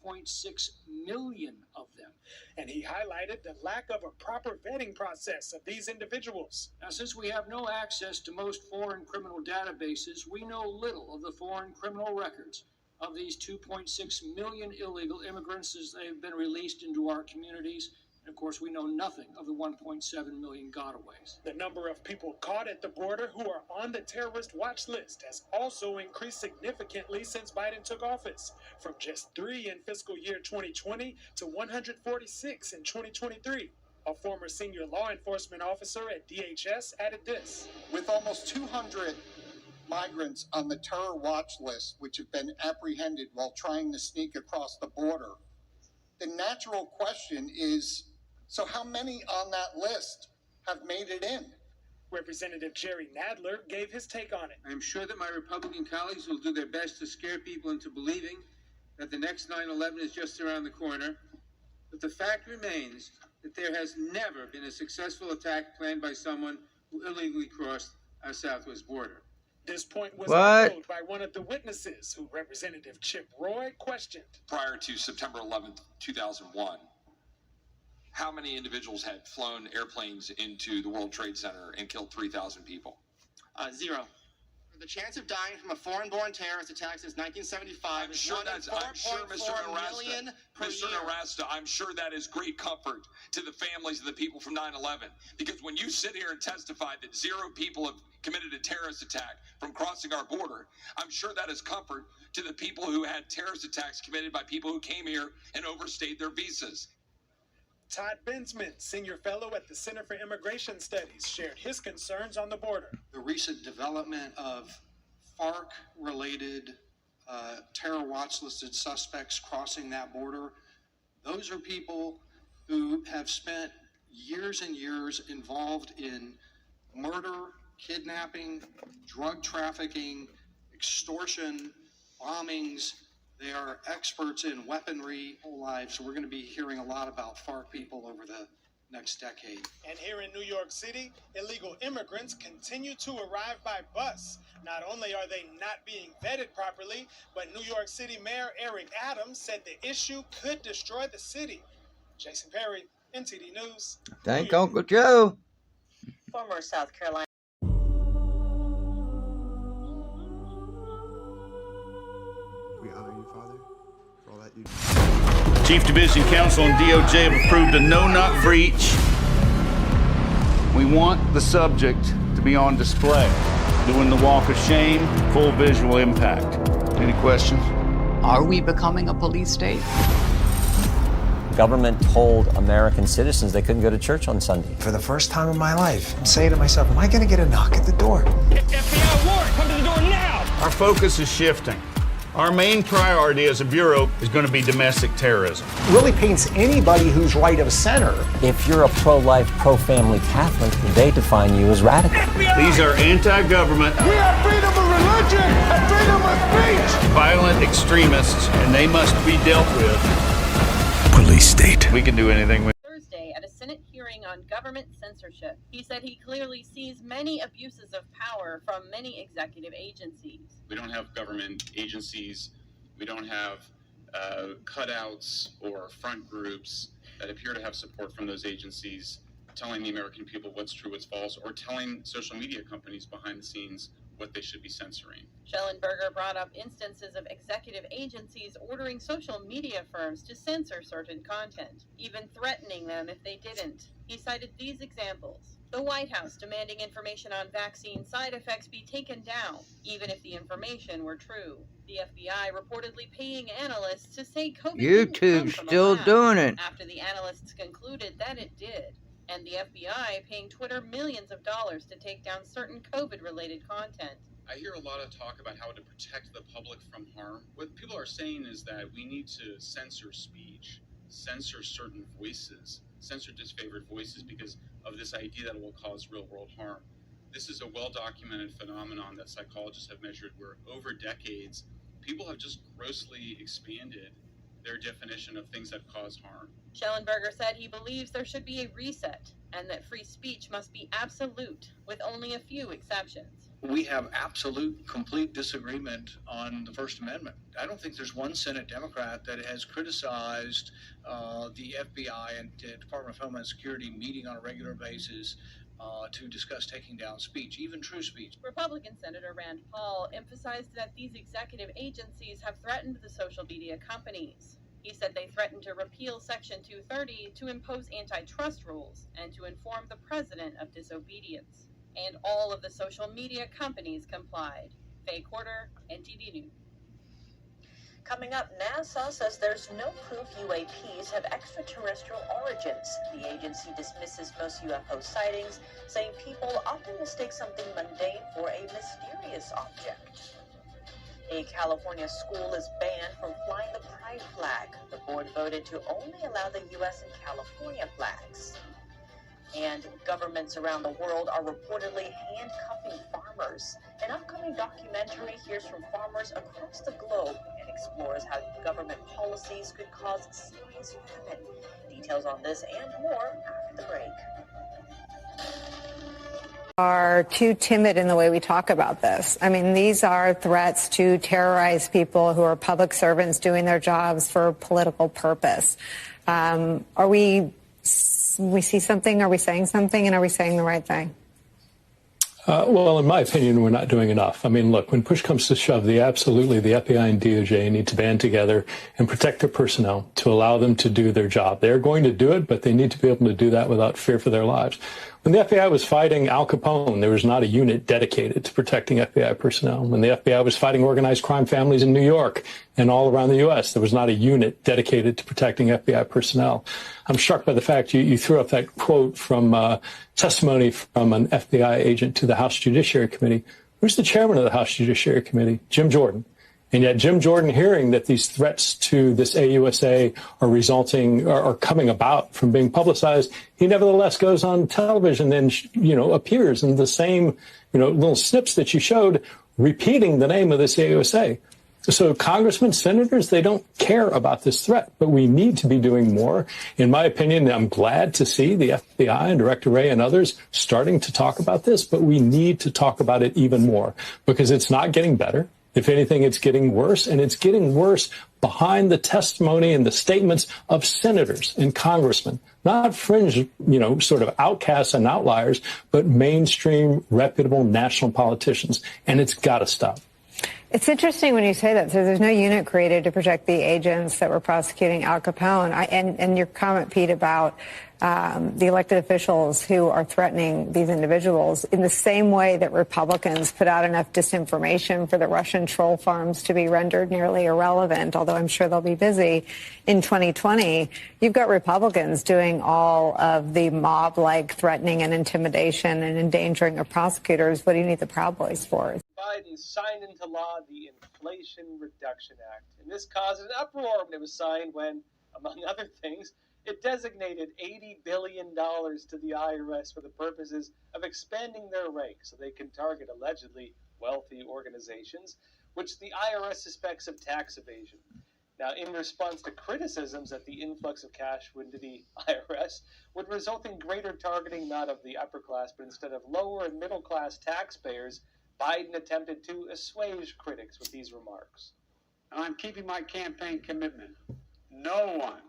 1.6 million of them. And he highlighted the lack of a proper vetting process of these individuals. Now, since we have no access to most foreign criminal databases, we know little of the foreign criminal records of these 2.6 million illegal immigrants as they've been released into our communities. And of course, we know nothing of the 1.7 million gotaways. The number of people caught at the border who are on the terrorist watch list has also increased significantly since Biden took office, from just 3 in fiscal year 2020 to 146 in 2023. A former senior law enforcement officer at DHS added this. With almost 200 migrants on the terror watch list, which have been apprehended while trying to sneak across the border, the natural question is, so how many on that list have made it in? Representative Jerry Nadler gave his take on it. I'm sure that my Republican colleagues will do their best to scare people into believing that the next 9/11 is just around the corner. But the fact remains that there has never been a successful attack planned by someone who illegally crossed our southwest border. This point was echoed by one of the witnesses who Representative Chip Roy questioned. Prior to September 11th, 2001, how many individuals had flown airplanes into the World Trade Center and killed 3,000 people? 0. The chance of dying from a foreign-born terrorist attack since 1975 is Mr. 4.4 million per Mr. year. Narasta, I'm sure that is great comfort to the families of the people from 9/11. Because when you sit here and testify that 0 people have committed a terrorist attack from crossing our border, I'm sure that is comfort to the people who had terrorist attacks committed by people who came here and overstayed their visas. Todd Bensman, senior fellow at the Center for Immigration Studies, shared his concerns on the border. The recent development of FARC-related terror watch-listed suspects crossing that border, those are people who have spent years and years involved in murder, kidnapping, drug trafficking, extortion, bombings. They are experts in weaponry whole lives. So we're going to be hearing a lot about FARC people over the next decade. And here in New York City, illegal immigrants continue to arrive by bus. Not only are they not being vetted properly, but New York City Mayor Eric Adams said the issue could destroy the city. Jason Perry, NTD News. Thank Uncle Joe. Former South Carolina. We honor you, Father, for all that you do. Chief Division Counsel and DOJ have approved a no-knock breach. We want the subject to be on display, doing the walk of shame, full visual impact. Any questions? Are we becoming a police state? Government told American citizens they couldn't go to church on Sunday. For the first time in my life, I'm saying to myself, am I going to get a knock at the door? FBI warrant, come to the door now! Our focus is shifting. Our main priority as a bureau is going to be domestic terrorism. Really paints anybody who's right of center. If you're a pro-life, pro-family Catholic, they define you as radical. These are anti-government. We have freedom of religion and freedom of speech. Violent extremists, and they must be dealt with. Police state. We can do anything with. Thursday at a Senate hearing on government censorship. He said he clearly sees many abuses of power from many executive agencies. We don't have government agencies. We don't have cutouts or front groups that appear to have support from those agencies telling the American people what's true, what's false, or telling social media companies behind the scenes what they should be censoring. Schellenberger brought up instances of executive agencies ordering social media firms to censor certain content, even threatening them if they didn't. He cited these examples. The White House demanding information on vaccine side effects be taken down, even if the information were true. The FBI reportedly paying analysts to say COVID YouTube's still doing it. after the analysts concluded that it did. And the FBI paying Twitter millions of dollars to take down certain COVID-related content. I hear a lot of talk about how to protect the public from harm. What people are saying is that we need to censor speech, censor certain voices, censor disfavored voices because of this idea that it will cause real-world harm. This is a well-documented phenomenon that psychologists have measured where over decades, people have just grossly expanded their definition of things that cause harm. Schellenberger said he believes there should be a reset and that free speech must be absolute, with only a few exceptions. we have absolute, complete disagreement on the First Amendment. I don't think there's one Senate Democrat that has criticized the FBI and Department of Homeland Security meeting on a regular basis to discuss taking down speech, even true speech. Republican Senator Rand Paul emphasized that these executive agencies have threatened the social media companies. He said they threatened to repeal Section 230 to impose antitrust rules and to inform the president of disobedience. And all of the social media companies complied. Faye Quarter, NTD News. Coming up, NASA says there's no proof UAPs have extraterrestrial origins. The agency dismisses most UFO sightings, saying people often mistake something mundane for a mysterious object. A California school is banned from flying the pride flag. The board voted to only allow the U.S. and California flags. And governments around the world are reportedly handcuffing farmers. An upcoming documentary hears from farmers across the globe and explores how government policies could cause serious famine. Details on this and more after the break. Are too timid in the way we talk about this. I mean, these are threats to terrorize people who are public servants doing their jobs for a political purpose. Are we see something? Are we saying something? And are we saying the right thing? Well, in my opinion, we're not doing enough. I mean, look, when push comes to shove, absolutely the FBI and DOJ need to band together and protect their personnel to allow them to do their job. They're going to do it, but they need to be able to do that without fear for their lives. When the FBI was fighting Al Capone, there was not a unit dedicated to protecting FBI personnel. When the FBI was fighting organized crime families in New York and all around the U.S., there was not a unit dedicated to protecting FBI personnel. I'm struck by the fact you threw up that quote from testimony from an FBI agent to the House Judiciary Committee. Who's the chairman of the House Judiciary Committee? Jim Jordan. And yet Jim Jordan, hearing that these threats to this AUSA are coming about from being publicized, he nevertheless goes on television and, appears in the same, little snips that you showed, repeating the name of this AUSA. So congressmen, senators, they don't care about this threat, but we need to be doing more. In my opinion, I'm glad to see the FBI and Director Wray and others starting to talk about this, but we need to talk about it even more because it's not getting better. If anything, it's getting worse, and it's getting worse behind the testimony and the statements of senators and congressmen, not fringe, sort of outcasts and outliers, but mainstream, reputable national politicians. And it's got to stop. It's interesting when you say that. So there's no unit created to protect the agents that were prosecuting Al Capone. And your comment, Pete, about the elected officials who are threatening these individuals in the same way that Republicans put out enough disinformation for the Russian troll farms to be rendered nearly irrelevant, although I'm sure they'll be busy in 2020. You've got Republicans doing all of the mob-like threatening and intimidation and endangering of prosecutors. What do you need the Proud Boys for? Biden signed into law the Inflation Reduction Act. And this caused an uproar when it was signed when, among other things, it designated $80 billion to the IRS for the purposes of expanding their ranks so they can target allegedly wealthy organizations, which the IRS suspects of tax evasion. Now, in response to criticisms that the influx of cash into the IRS would result in greater targeting not of the upper class, but instead of lower and middle class taxpayers, Biden attempted to assuage critics with these remarks. I'm keeping my campaign commitment. No one,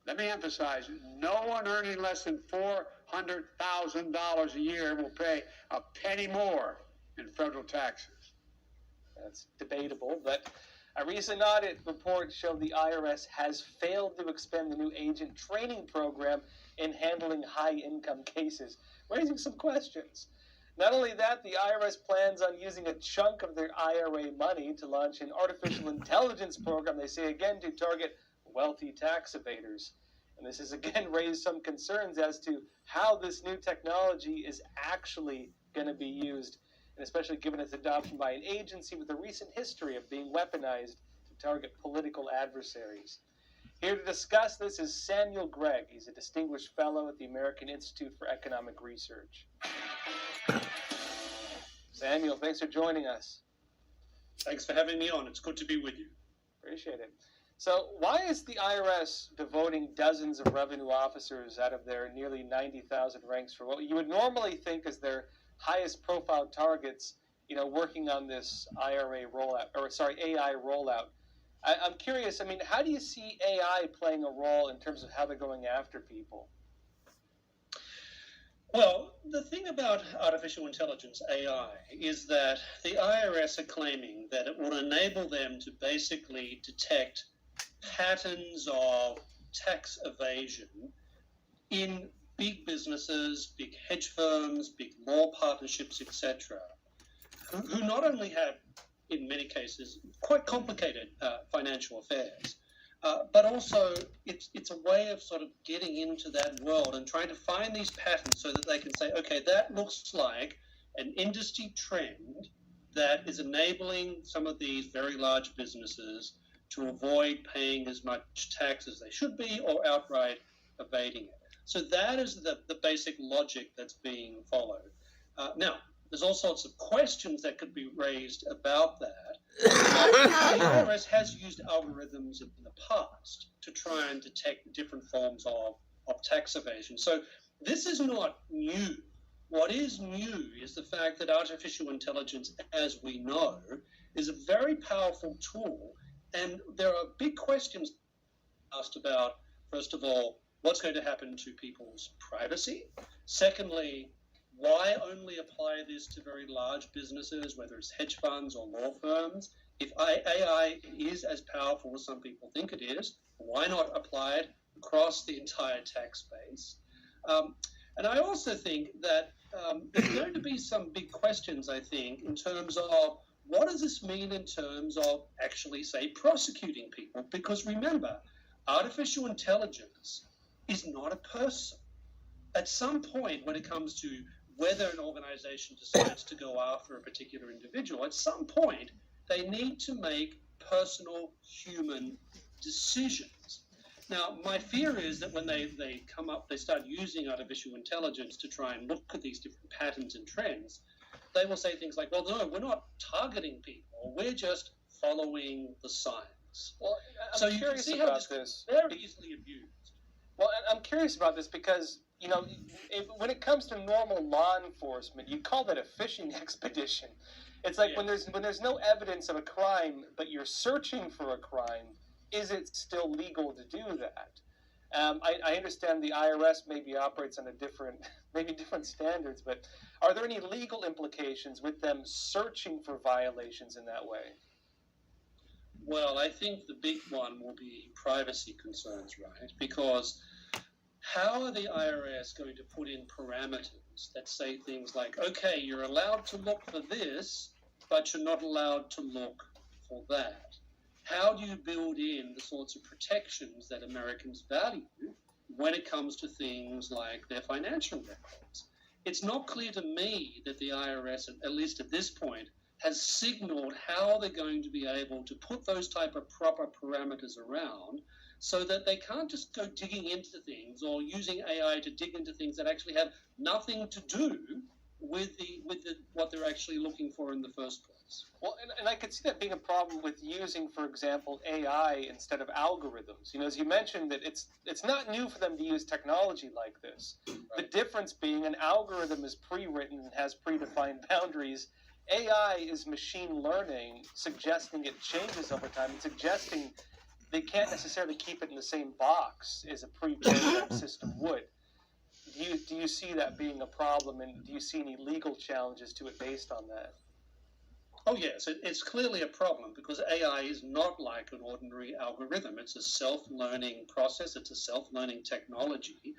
let me emphasize, no one earning less than $400,000 a year will pay a penny more in federal taxes. That's debatable, but a recent audit report showed the IRS has failed to expand the new agent training program in handling high-income cases, raising some questions. Not only that, the IRS plans on using a chunk of their IRA money to launch an artificial intelligence program, they say again, to target wealthy tax evaders. And this has again raised some concerns as to how this new technology is actually going to be used, and especially given its adoption by an agency with a recent history of being weaponized to target political adversaries. Here to discuss this is Samuel Gregg. He's a distinguished fellow at the American Institute for Economic Research. Samuel, thanks for joining us. Thanks for having me on. It's good to be with you. Appreciate it. So why is the IRS devoting dozens of revenue officers out of their nearly 90,000 ranks for what you would normally think is their highest profile targets working on this AI rollout. I'm curious, I mean, how do you see AI playing a role in terms of how they're going after people? Well, the thing about artificial intelligence, AI, is that the IRS are claiming that it will enable them to basically detect patterns of tax evasion in big businesses, big hedge firms, big law partnerships, etc., who not only have, in many cases, quite complicated financial affairs, but also it's a way of sort of getting into that world and trying to find these patterns so that they can say, okay, that looks like an industry trend that is enabling some of these very large businesses to avoid paying as much tax as they should be or outright evading it. So that is the basic logic that's being followed. Now, there's all sorts of questions that could be raised about that. The IRS has used algorithms in the past to try and detect different forms of tax evasion. So this is not new. What is new is the fact that artificial intelligence, as we know, is a very powerful tool. And there are big questions asked about, first of all, what's going to happen to people's privacy? Secondly, why only apply this to very large businesses, whether it's hedge funds or law firms? If AI is as powerful as some people think it is, why not apply it across the entire tax base? And I also think that there's going to be some big questions, I think, in terms of what does this mean in terms of actually, say, prosecuting people? Because remember, artificial intelligence is not a person. At some point, when it comes to whether an organization decides to go after a particular individual, at some point, they need to make personal human decisions. Now, my fear is that when they start using artificial intelligence to try and look at these different patterns and trends, they will say things like, well, no, we're not targeting people. We're just following the science. Well, so you can see how this is very easily abused. Well, I'm curious about this because, when it comes to normal law enforcement, you call that a fishing expedition. It's like when there's no evidence of a crime, but you're searching for a crime, is it still legal to do that? I understand the IRS maybe operates on different standards, but are there any legal implications with them searching for violations in that way? Well, I think the big one will be privacy concerns, right? Because how are the IRS going to put in parameters that say things like, okay, you're allowed to look for this, but you're not allowed to look for that? How do you build in the sorts of protections that Americans value when it comes to things like their financial records? It's not clear to me that the IRS, at least at this point, has signaled how they're going to be able to put those type of proper parameters around so that they can't just go digging into things or using AI to dig into things that actually have nothing to do with what they're actually looking for in the first place. Well, and I could see that being a problem with using, for example, AI instead of algorithms. As you mentioned, that it's not new for them to use technology like this. Right. The difference being an algorithm is pre-written and has predefined boundaries. AI is machine learning, suggesting it changes over time and suggesting they can't necessarily keep it in the same box as a pre-programmed system would. Do you see that being a problem, and do you see any legal challenges to it based on that? Oh, yes, it's clearly a problem because AI is not like an ordinary algorithm. It's a self-learning process. It's a self-learning technology.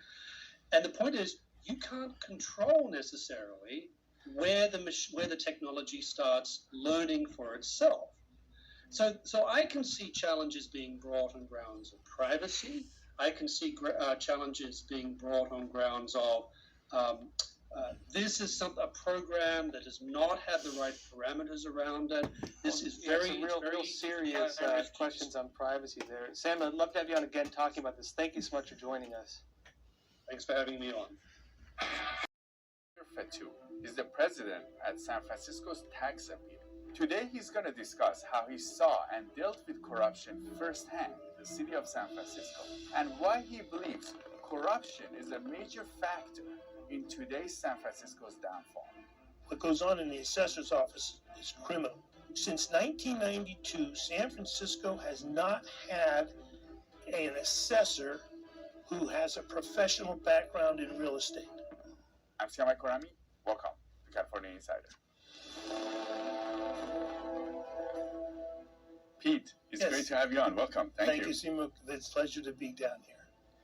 And the point is, you can't control necessarily where the technology starts learning for itself. So I can see challenges being brought on grounds of privacy. I can see challenges being brought on grounds of this is a program that does not have the right parameters around it. This is very serious questions on privacy there. Sam, I'd love to have you on again talking about this. Thank you so much for joining us. Thanks for having me on. Fatu is the president at San Francisco's tax appeal. Today he's going to discuss how he saw and dealt with corruption firsthand in the city of San Francisco and why he believes corruption is a major factor in today's San Francisco's downfall. what goes on in the assessor's office is criminal. Since 1992, San Francisco has not had an assessor who has a professional background in real estate. I'm Siama Korami. Welcome to California Insider. Pete, it's Yes. great to have you on. Welcome. Thank you. you, Simo. It's a pleasure to be down here.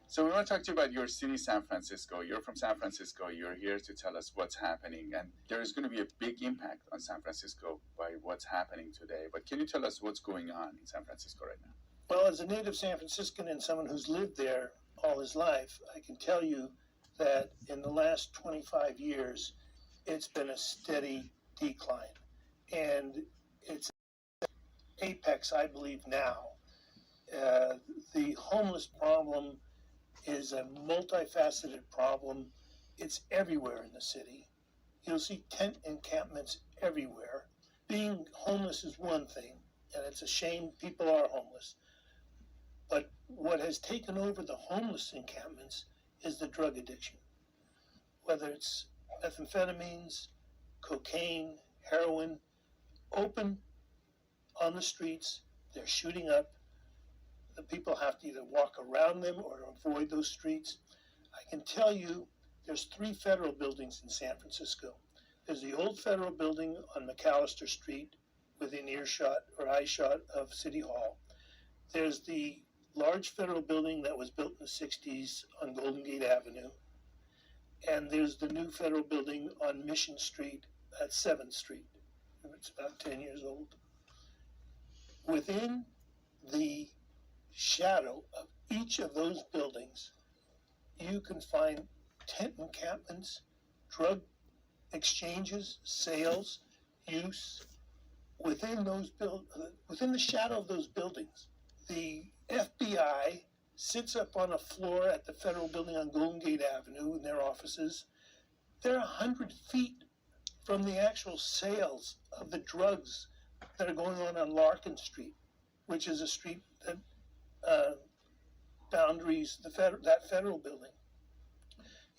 So we want to talk to you about your city, San Francisco. You're from San Francisco. You're here to tell us what's happening. And there is going to be a big impact on San Francisco by what's happening today. But can you tell us what's going on in San Francisco right now? Well, as a native San Franciscan and someone who's lived there all his life, I can tell you that in the last 25 years, it's been a steady decline. And it's apex, I believe, now. The homeless problem is a multifaceted problem. It's everywhere in the city. You'll see tent encampments everywhere. Being homeless is one thing, and it's a shame people are homeless. But what has taken over the homeless encampments is the drug addiction. Whether it's methamphetamines, cocaine, heroin, open on the streets, they're shooting up. The people have to either walk around them or avoid those streets. I can tell you there's 3 federal buildings in San Francisco. There's the old federal building on McAllister Street within earshot or eyeshot of City Hall. There's the large federal building that was built in the 60s on Golden Gate Avenue. And there's the new federal building on Mission Street at 7th Street. It's about 10 years old. Within the shadow of each of those buildings, you can find tent encampments, drug exchanges, sales, use. Within the shadow of those buildings, the FBI sits up on a floor at the federal building on Golden Gate Avenue in their offices. They're 100 feet from the actual sales of the drugs that are going on Larkin Street, which is a street that boundaries that federal building.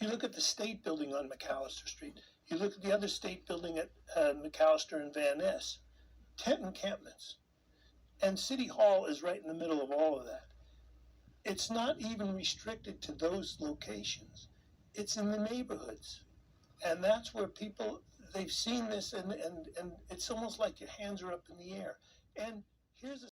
You look at the state building on McAllister Street. You look at the other state building at McAllister and Van Ness. Tent encampments. And City Hall is right in the middle of all of that. It's not even restricted to those locations. It's in the neighborhoods. And that's where people, they've seen this and it's almost like your hands are up in the air. And here's a